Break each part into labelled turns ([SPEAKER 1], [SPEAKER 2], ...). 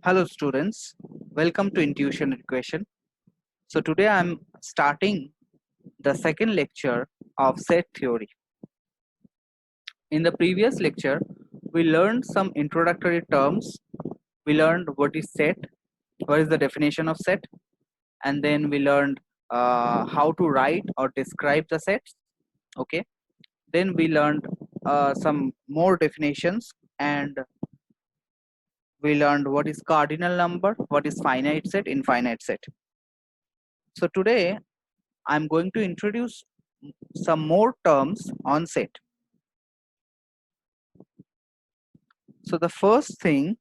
[SPEAKER 1] Hello students, welcome to Intuition Education. So today I'm starting the second lecture of set theory. In the previous lecture, we learned some introductory terms. We learned what is set, what is the definition of set, and then we learned how to write or describe the sets. Okay. Then we learned some more definitions, and we learned what is cardinal number, what is finite set, infinite set. So today I'm going to introduce some more terms on set. So the first thing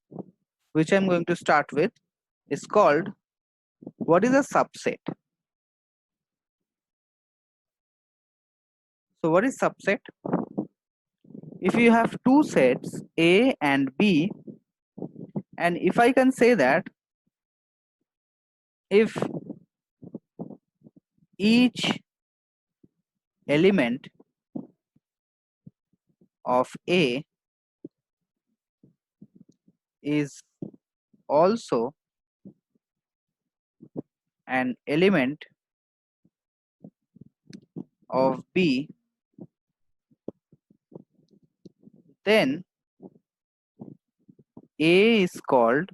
[SPEAKER 1] which I'm going to start with is called, what is a subset? So what is subset? If you have two sets A and B, and if I can say that if each element of A is also an element of B, then A is called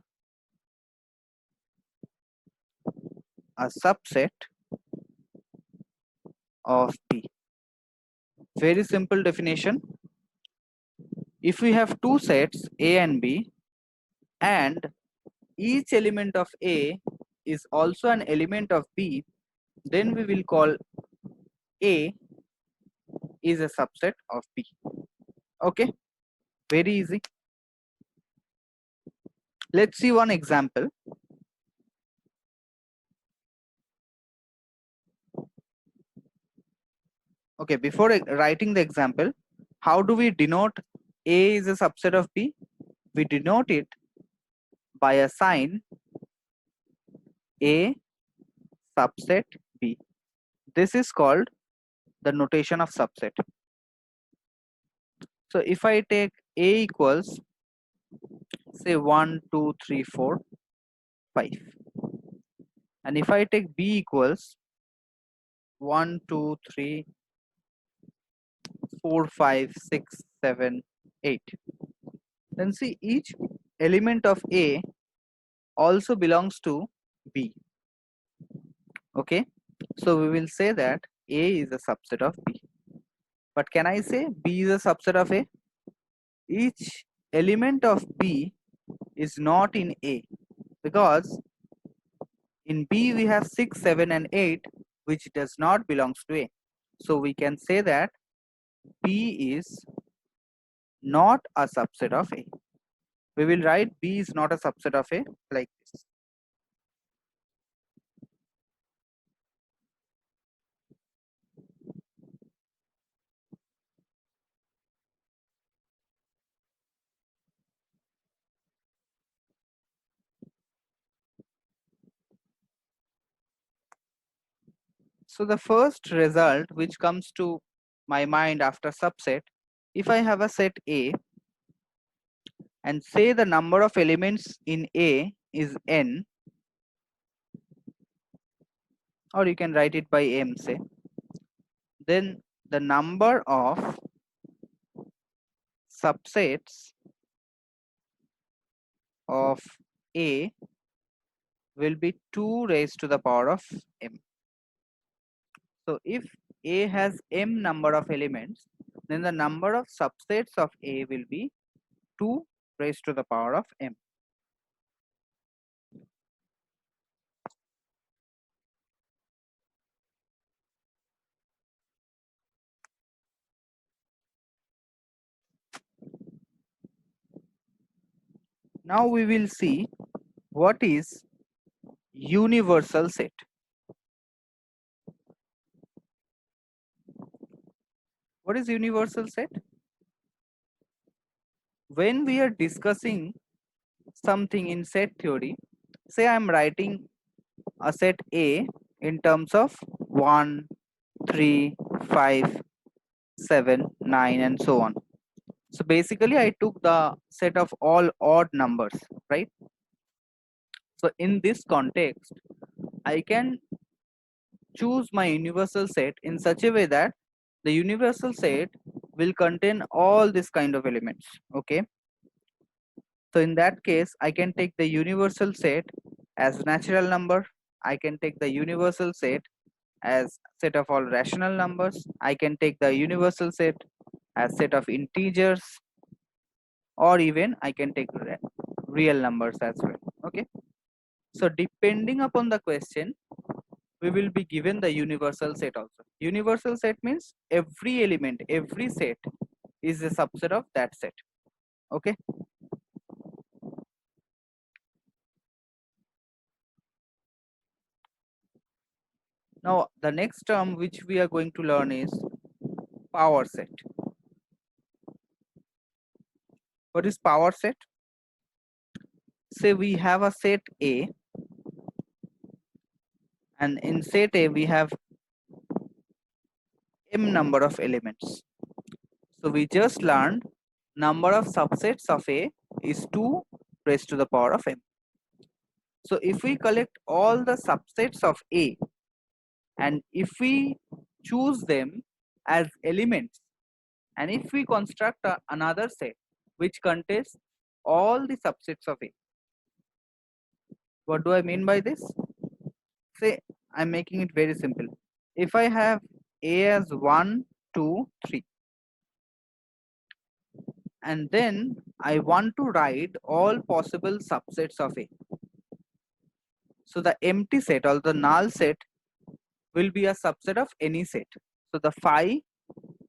[SPEAKER 1] a subset of B. Very simple definition. If we have two sets A and B, and each element of A is also an element of B, then we will call A is a subset of B. Okay, very easy. Let's see one example. Okay, before writing the example, how do we denote A is a subset of B? We denote it by a sign A subset B. This is called the notation of subset. So if I take A equals, say 1, 2, 3, 4, 5, and if I take B equals 1, 2, 3, 4, 5, 6, 7, 8, then see each element of A also belongs to B. Okay, so we will say that A is a subset of B. But can I say B is a subset of A? Each element of B is not in A, because in B we have 6, 7 and 8 which does not belongs to A. So we can say that B is not a subset of A. We will write B is not a subset of A like this. So the first result which comes to my mind after subset, if I have a set A and say the number of elements in A is n, or you can write it by m, say, then the number of subsets of A will be 2 raised to the power of m. So if A has m number of elements, then the number of subsets of A will be 2 raised to the power of m. Now we will see what is universal set. What is universal set? When we are discussing something in set theory, say I am writing a set A in terms of 1, 3, 5, 7, 9 and so on. So basically I took the set of all odd numbers, right? So in this context, I can choose my universal set in such a way that the universal set will contain all this kind of elements. Okay, so in that case, I can take the universal set as natural number. I can take the universal set as set of all rational numbers. I can take the universal set as set of integers, or even I can take real numbers as well. Okay, so depending upon the question, we will be given the universal set also. Universal set means every element, every set is a subset of that set. Okay, now the next term which we are going to learn is power set. What is power set? Say we have a set A, and in set A we have m number of elements. So we just learned number of subsets of A is 2 raised to the power of m. So if we collect all the subsets of A and if we choose them as elements, and if we construct another set which contains all the subsets of A. What do I mean by this? Say I'm making it very simple. If I have A as 1, 2, 3, and then I want to write all possible subsets of A. So the empty set or the null set will be a subset of any set. So the phi,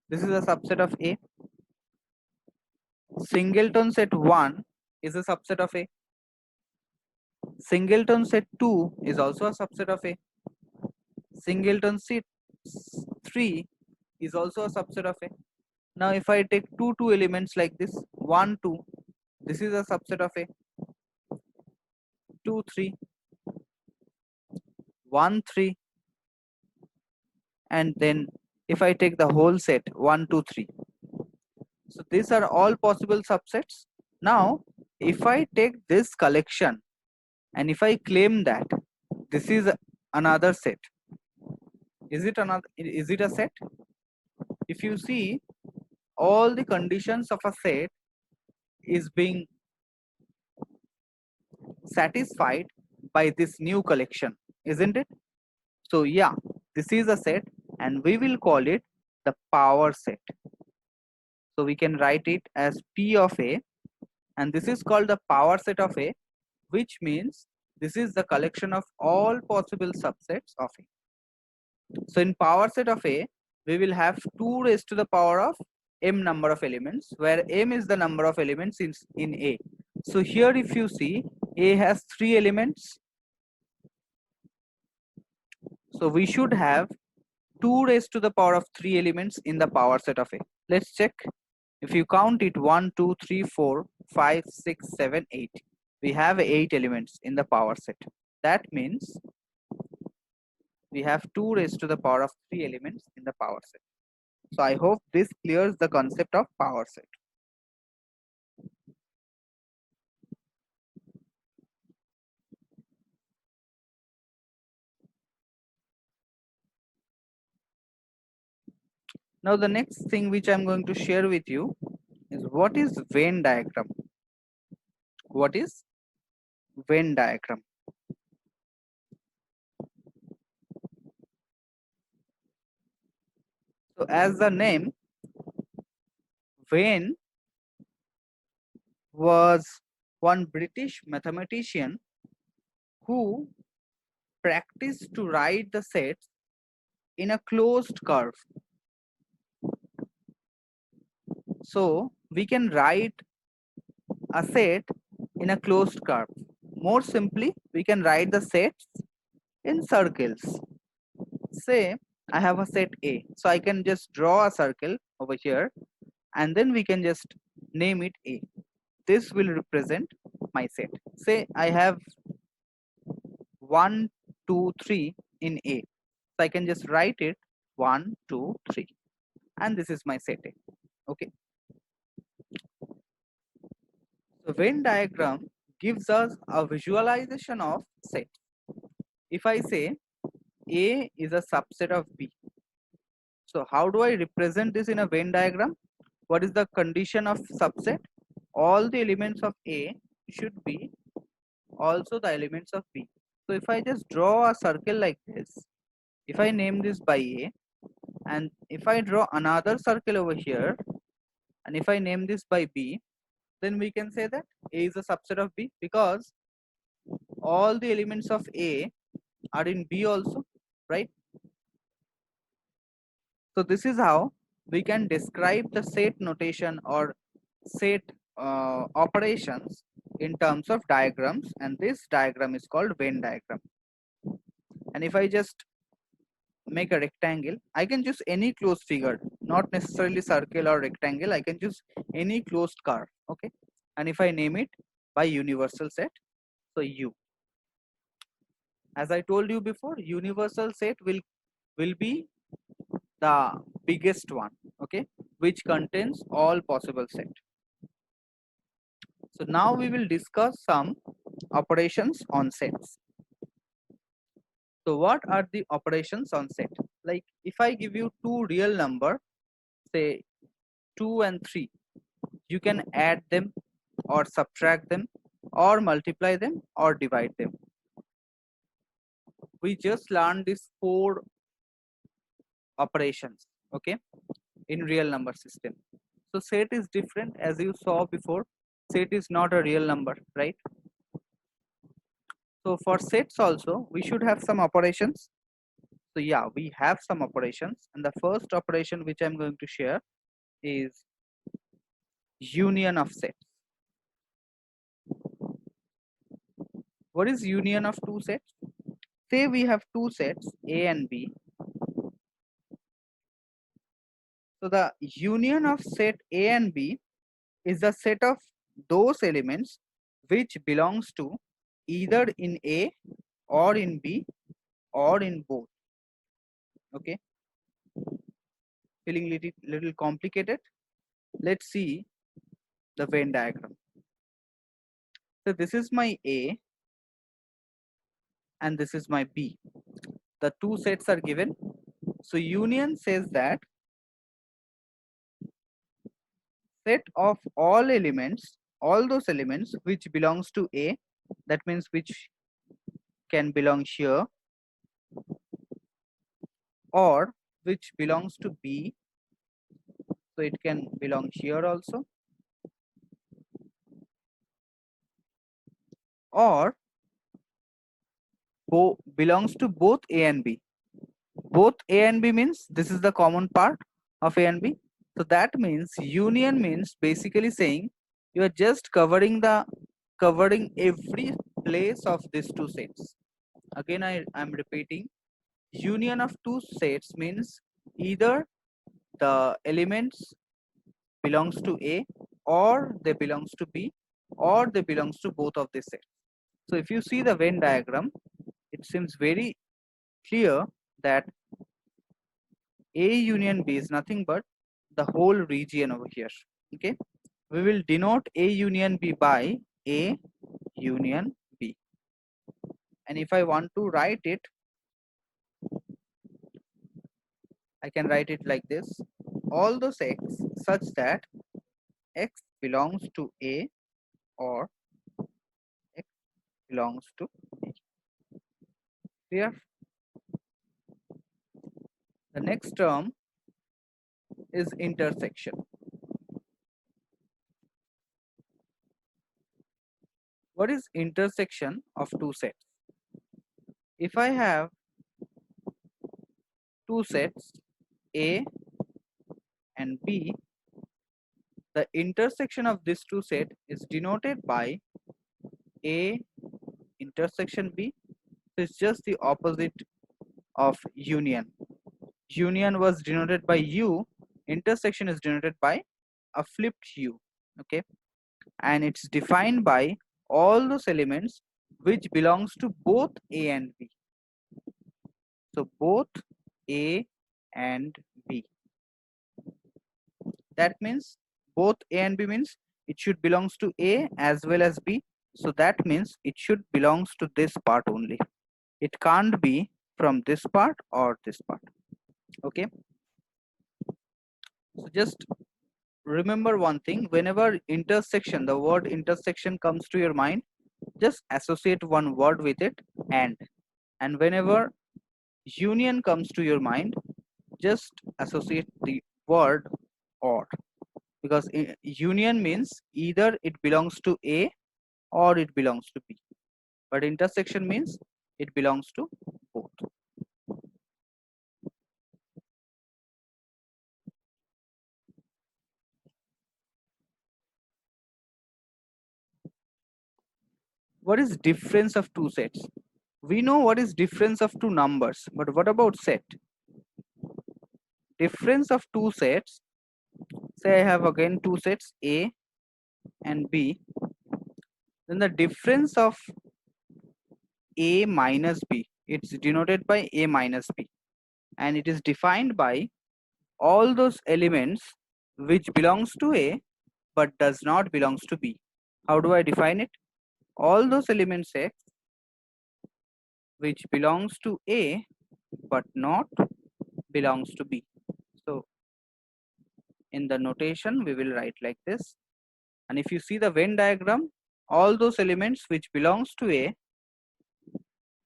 [SPEAKER 1] this is a subset of A. Singleton set 1 is a subset of A. Singleton set 2 is also a subset of A. Singleton set 3 is also a subset of A. Now if I take two elements like this, 1, 2, this is a subset of A. 2, 3, 1, 3, and then if I take the whole set 1, 2, 3. So these are all possible subsets. Now if I take this collection and if I claim that this is another set, is it a set? If you see, all the conditions of a set is being satisfied by this new collection, isn't it? So yeah, this is a set and we will call it the power set. So we can write it as P of A, and this is called the power set of A, which means this is the collection of all possible subsets of A. So in power set of A, we will have 2 raised to the power of m number of elements, where m is the number of elements in A. So here if you see, A has 3 elements. So we should have 2 raised to the power of 3 elements in the power set of A. Let's check. If you count it 1, 2, 3, 4, 5, 6, 7, 8. We have 8 elements in the power set. That means we have 2 raised to the power of 3 elements in the power set. So I hope this clears the concept of power set. Now the next thing which I'm going to share with you is what is Venn diagram. What is Venn diagram? So as the name, Venn was one British mathematician who practiced to write the sets in a closed curve. So we can write a set in a closed curve. More simply, we can write the sets in circles. Say I have a set A, so I can just draw a circle over here and then we can just name it A. This will represent my set. Say I have 1, 2, 3 in A, so I can just write it 1, 2, 3, and this is my set A. Okay, so Venn diagram gives us a visualization of set. If I say A is a subset of B, so how do I represent this in a Venn diagram? What is the condition of subset? All the elements of A should be also the elements of B. So if I just draw a circle like this, if I name this by A, and if I draw another circle over here, and if I name this by B, then we can say that A is a subset of B, because all the elements of A are in B also, right? So this is how we can describe the set notation or set operations in terms of diagrams, and this diagram is called Venn diagram. And if I just make a rectangle, I can choose any closed figure, not necessarily circle or rectangle. I can choose any closed curve, okay? And if I name it by universal set, so U. As I told you before, universal set will be the biggest one, okay, which contains all possible set. So now we will discuss some operations on sets. So what are the operations on set? Like if I give you two real number, say 2 and 3, you can add them or subtract them or multiply them or divide them. We just learned these 4 operations, okay, in real number system. So set is different, as you saw before. Set is not a real number, right? So for sets also we should have some operations. So yeah, we have some operations, and the first operation which I'm going to share is union of sets. What is union of two sets? Say we have two sets A and B. So the union of set A and B is the set of those elements which belongs to either in A or in B or in both. Okay, feeling little complicated? Let's see the Venn diagram. So this is my A and this is my B. The two sets are given. So union says that set of all elements, all those elements which belongs to A, that means which can belong here, or which belongs to B, so it can belong here also, or belongs to both A and B. Both A and B means this is the common part of A and B. So that means union means basically saying you are just covering every place of these two sets. Again, I'm repeating, union of two sets means either the elements belongs to A, or they belongs to B, or they belongs to both of these sets. So if you see the Venn diagram, it seems very clear that A union B is nothing but the whole region over here. Okay, we will denote A union B by A union B, and if I want to write it, I can write it like this: all those x such that x belongs to A or x belongs to B. Clear? The next term is intersection. What is intersection of two sets? If I have two sets A and B, the intersection of these two sets is denoted by A intersection B. It's just the opposite of union. Union was denoted by U, intersection is denoted by a flipped U. Okay, and it's defined by all those elements which belongs to both A and B. So both A and B. That means both A and B means it should belongs to A as well as B. So that means it should belongs to this part only. It can't be from this part or this part. Okay. So just remember one thing, whenever intersection, the word intersection comes to your mind, just associate one word with it, and whenever union comes to your mind, just associate the word or, because union means either it belongs to A or it belongs to B, but intersection means it belongs to both. What is difference of two sets? We know what is difference of two numbers, but what about set? Difference of two sets, say I have again two sets A and B, then the difference of A minus B, it's denoted by A minus B, and it is defined by all those elements which belongs to A but does not belongs to B. How do I define it? All those elements X which belongs to A but not belongs to B. So in the notation we will write like this, and if you see the Venn diagram, all those elements which belongs to A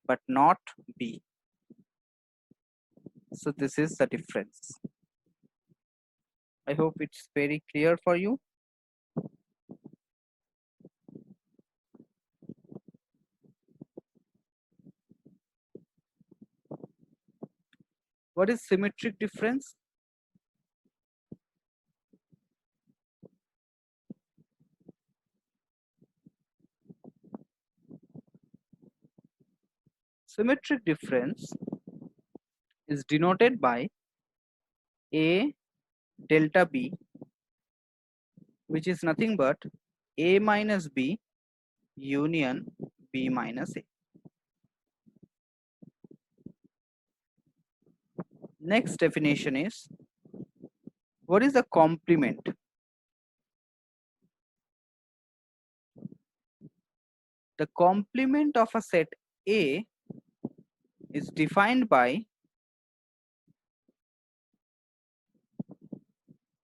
[SPEAKER 1] but not B. So this is the difference. I hope it's very clear for you. What is symmetric difference? Symmetric difference is denoted by A delta B, which is nothing but A minus B union B minus A. Next definition is, what is the complement? The complement of a set A is defined by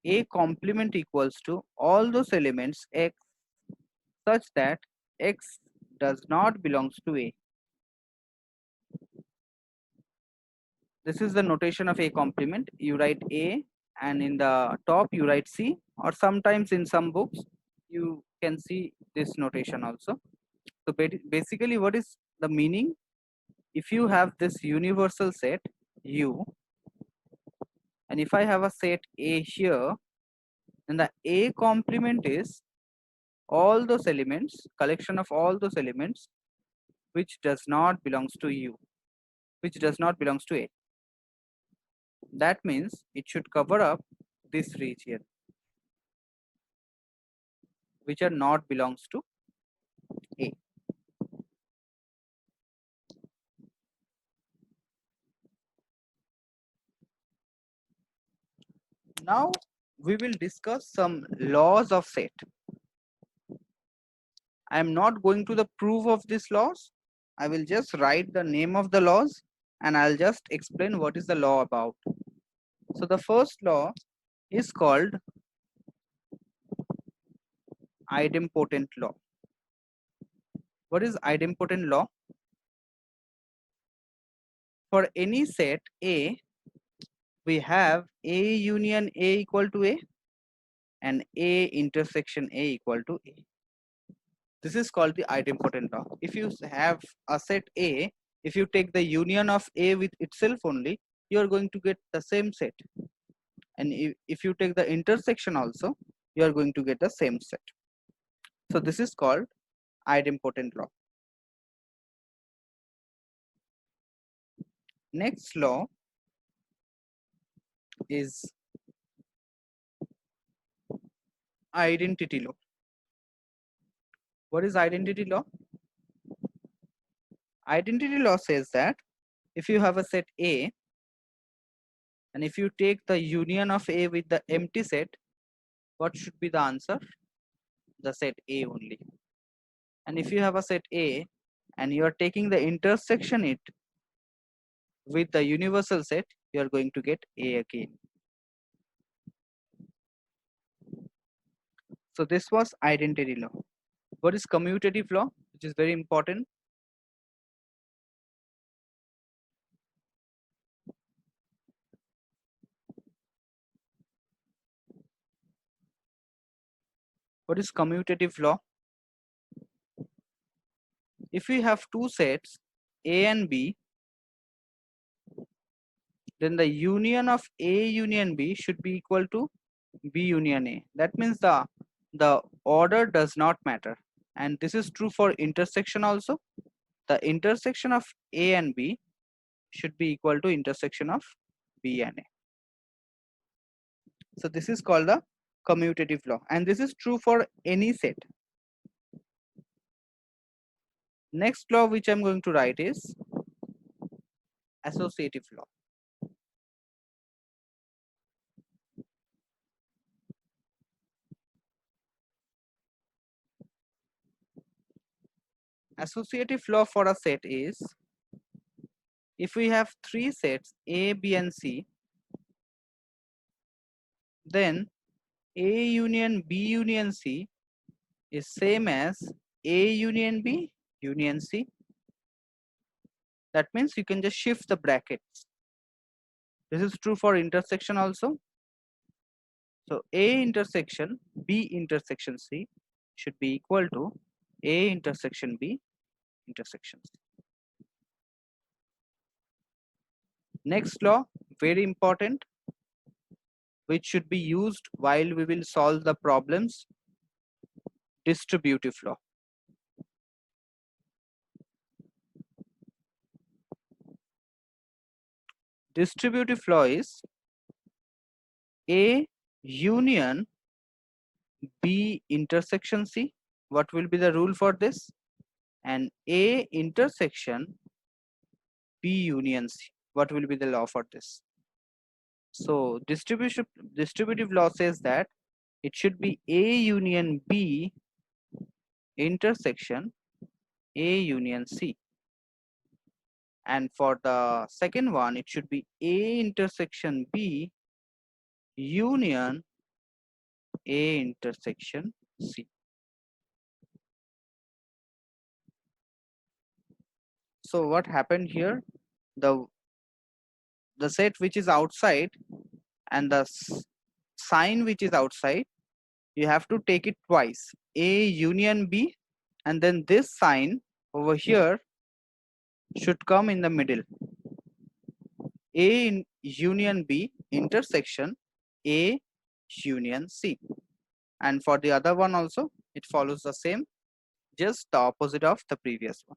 [SPEAKER 1] A complement equals to all those elements X such that X does not belongs to A. This is the notation of A complement. You write A and in the top you write C, or sometimes in some books you can see this notation also. So basically what is the meaning? If you have this universal set U, and if I have a set A here, then the A complement is all those elements, collection of all those elements which does not belongs to U, which does not belongs to A. That means it should cover up this region which are not belongs to A. Now we will discuss some laws of set. I am not going to the proof of these laws. I will just write the name of the laws and I'll just explain what is the law about. So the first law is called idempotent law. What is idempotent law? For any set A, we have A union A equal to A and A intersection A equal to A. This is called the idempotent law. If you have a set A, if you take the union of A with itself only, you are going to get the same set. And if you take the intersection also, you are going to get the same set. So this is called idempotent law. Next law is identity law. What is identity law? Identity law says that if you have a set A and if you take the union of A with the empty set, what should be the answer? The set A only. And if you have a set A and you are taking the intersection it with the universal set, you are going to get A again. So this was identity law. What is commutative law, which is very important? What is commutative law? If we have two sets A and B, then the union of A union B should be equal to B union A. That means the order does not matter. And this is true for intersection also. The intersection of A and B should be equal to intersection of B and A. So this is called the commutative law, and this is true for any set. Next law which I'm going to write is associative law. Associative law for a set is, if we have three sets A, B and C, then A union B union C is same as A union B union C. That means you can just shift the brackets. This is true for intersection also. So A intersection B intersection C should be equal to A intersection B intersection C. Next law, very important, which should be used while we will solve the problems, distributive law. Distributive law is A union B intersection C. What will be the rule for this? And A intersection B union C. What will be the law for this? So distributive law says that it should be A union B intersection A union C. And for the second one, it should be A intersection B union A intersection C. So what happened here? The set which is outside and the sign which is outside, you have to take it twice. A union B, and then this sign over here should come in the middle. A in union B intersection A union C. And for the other one also, it follows the same, just the opposite of the previous one.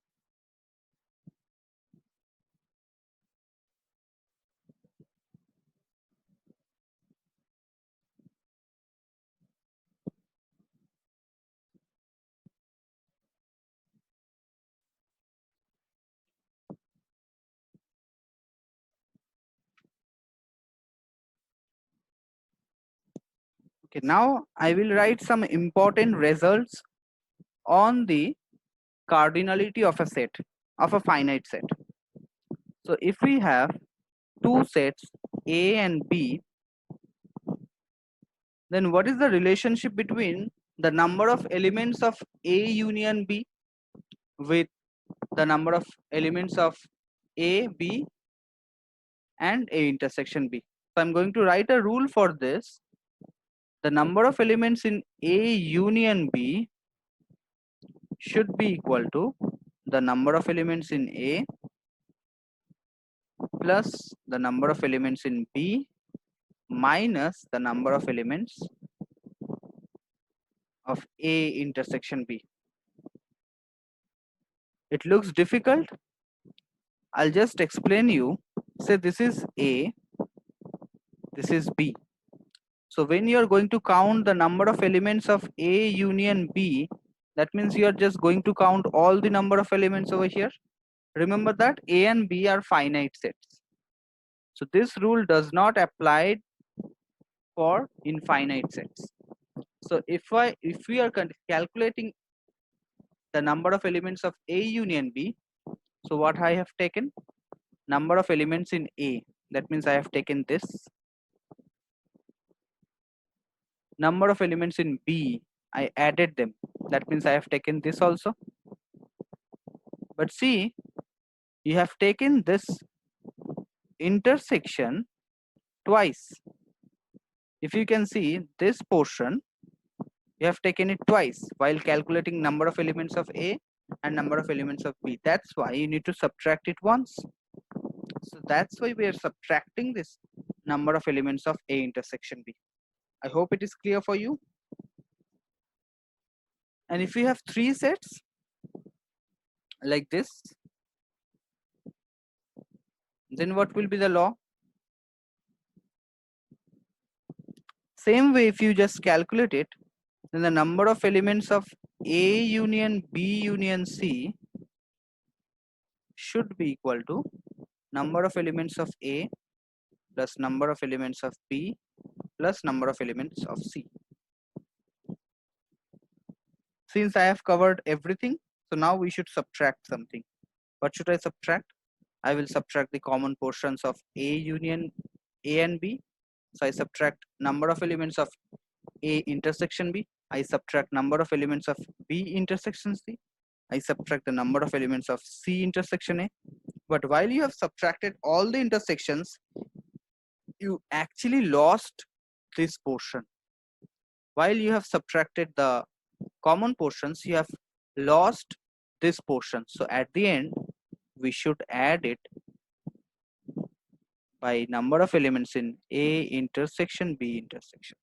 [SPEAKER 1] Okay, now I will write some important results on the cardinality of a set, of a finite set. So if we have two sets A and B, then what is the relationship between the number of elements of A union B with the number of elements of A, B and A intersection B? So I'm going to write a rule for this. The number of elements in A union B should be equal to the number of elements in A plus the number of elements in B minus the number of elements of A intersection B. It looks difficult. I'll just explain you. Say this is A, this is B. So when you are going to count the number of elements of A union B, that means you are just going to count all the number of elements over here. Remember that A and B are finite sets. So this rule does not apply for infinite sets. So if we are calculating the number of elements of A union B. So what I have taken? Number of elements in A. That means I have taken this. Number of elements in B, I added them. That means I have taken this also. But see, you have taken this intersection twice. If you can see this portion, you have taken it twice while calculating number of elements of A and number of elements of B. That's why you need to subtract it once. So that's why we are subtracting this number of elements of A intersection B. I hope it is clear for you. And if you have three sets like this, then what will be the law? Same way, if you just calculate it, then the number of elements of A union B union C should be equal to number of elements of A plus number of elements of B plus number of elements of C. Since I have covered everything, so now we should subtract something. What should I subtract? I will subtract the common portions of A union A and B. So I subtract number of elements of A intersection B. I subtract number of elements of B intersection C. I subtract the number of elements of C intersection A. But while you have subtracted all the intersections, you actually lost this portion. While you have subtracted the common portions, you have lost this portion. So at the end, we should add it by number of elements in A intersection B intersection.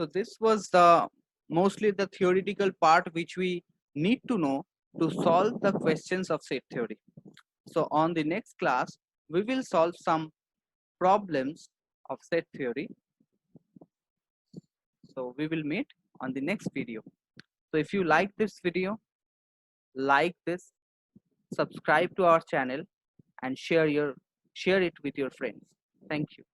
[SPEAKER 1] So this was the mostly the theoretical part which we need to know to solve the questions of set theory. So on the next class, we will solve some problems of set theory. So we will meet on the next video. So if you like this video, like this, subscribe to our channel and share it with your friends. Thank you.